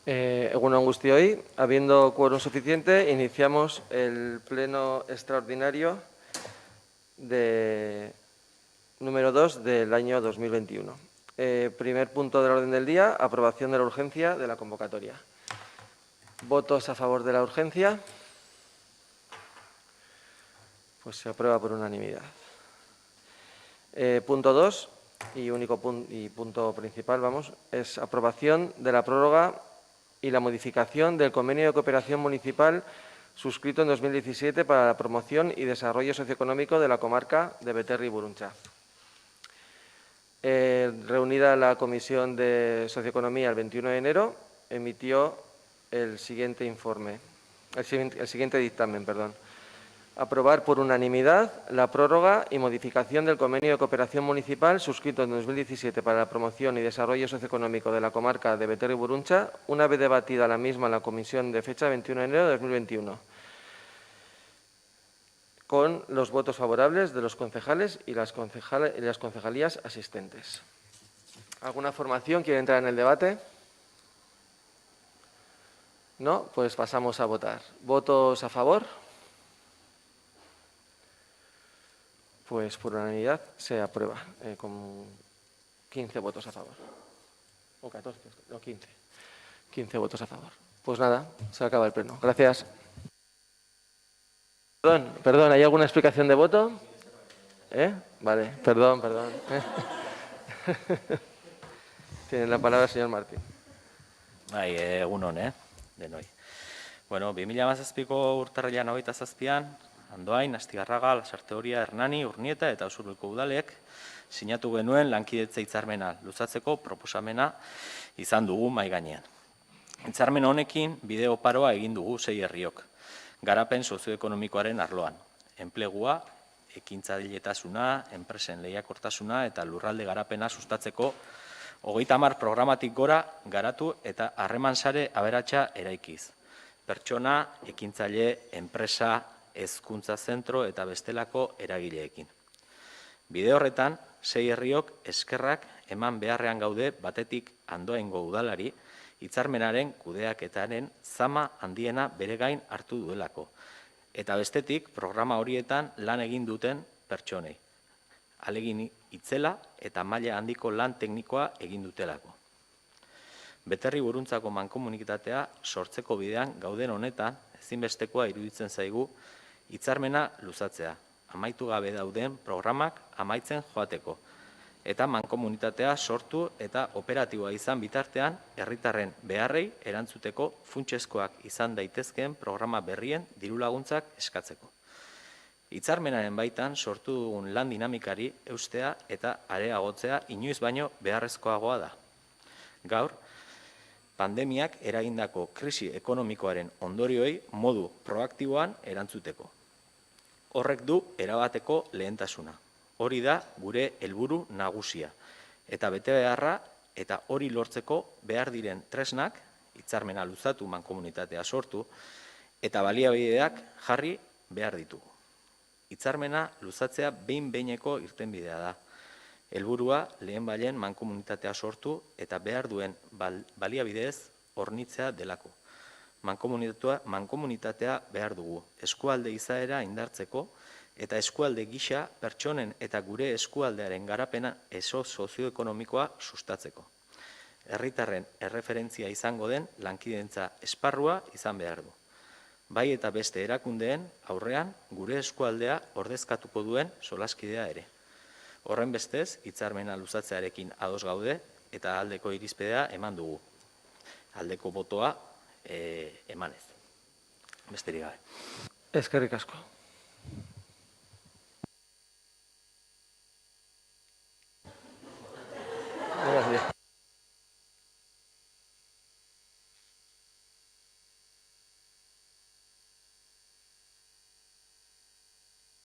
Egun on guztioi, habiendo quórum suficiente, iniciamos el pleno extraordinario número 2 del año 2021. Primer punto del orden del día, aprobación de la urgencia de la convocatoria. ¿Votos a favor de la urgencia? Pues se aprueba por unanimidad. Punto 2 y único punto principal, es aprobación de la prórroga y la modificación del convenio de cooperación municipal suscrito en 2017 para la promoción y desarrollo socioeconómico de la comarca de Beterri y Burruntza. Reunida la Comisión de Socioeconomía el 21 de enero, emitió el siguiente dictamen. Aprobar por unanimidad la prórroga y modificación del convenio de cooperación municipal suscrito en 2017 para la promoción y desarrollo socioeconómico de la comarca de Beterri y Burruntza, una vez debatida la misma en la comisión de fecha 21 de enero de 2021, con los votos favorables de los concejales y las concejalías asistentes. ¿Alguna formación quiere entrar en el debate? ¿No? Pues pasamos a votar. ¿Votos a favor? Pues por unanimidad se aprueba con 15 votos a favor. O 14, no 15. 15 votos a favor. Pues nada, se acaba el pleno. Gracias. Perdón, ¿hay alguna explicación de voto? Vale, perdón. Tiene la palabra el señor Martín. Egun on, denoi. Bueno, 2017ko urtarrilean 27an, Andoain, Astigarraga, Lasarte-Oria, Hernani, Urnieta eta Usurbilko udalek sinatu genuen lankidetza hitzarmena luzatzeko proposamena izan dugu mahai gainean. Hitzarmen honekin bide oparoa egin dugu 6 herriok, garapen sozioekonomikoaren arloan, enplegua, ekintzailetasuna, enpresen lehiakortasuna eta lurralde garapena sustatzeko 30 programatik gora garatu eta harreman sare aberatsa eraikiz. Pertsona, ekintzaile, enpresa, hezkuntza zentro eta bestelako eragileekin. Bide horretan, 6 herriok eskerrak eman beharrean gaude batetik Andoaingo udalari hitzarmenaren kudeaketaren zama handiena bere gain hartu duelako. Eta bestetik, programa horietan lan egin duten pertsonei. Alegin itzela eta maila handiko lan teknikoa egin dutelako. Beterri Burruntzako mankomunitatea sortzeko bidean gauden honetan ezinbestekoa iruditzen zaigu hitzarmena luzatzea, amaitu gabe dauden programak amaitzen joateko, eta mankomunitatea sortu eta operatiboa izan bitartean herritarren beharrei erantzuteko funtsezkoak izan daitezkeen programa berrien dirulaguntzak eskatzeko. Hitzarmenaren baitan sortu dugun lan dinamikari eustea eta areagotzea inoiz baino beharrezkoagoa da. Gaur, pandemiak eragindako krisi ekonomikoaren ondorioei modu proaktiboan erantzuteko. Horrek du erabateko lehentasuna. Hori da gure helburu nagusia. Eta betebeharra eta hori lortzeko behar diren tresnak, hitzarmena luzatu mankomunitatea sortu, eta baliabideak jarri behar ditugu. Hitzarmena luzatzea behin-behineko irtenbidea da. Helburua lehenbailehen mankomunitatea sortu eta behar duen baliabidez hornitzea delako. Mankomunitatea behar dugu, eskualde izaera indartzeko eta eskualde gisa pertsonen eta gure eskualdearen garapena sozioekonomikoa sustatzeko. Herritarren erreferentzia izango den lankidetza esparrua izan behar du. Bai eta beste erakundeen aurrean gure eskualdea ordezkatuko duen solaskidea ere. Horren bestez, hitzarmena luzatzearekin ados gaude eta aldeko irizpidea eman dugu. Aldeko botoa emanez. Besterik gabe. Eskerrik asko.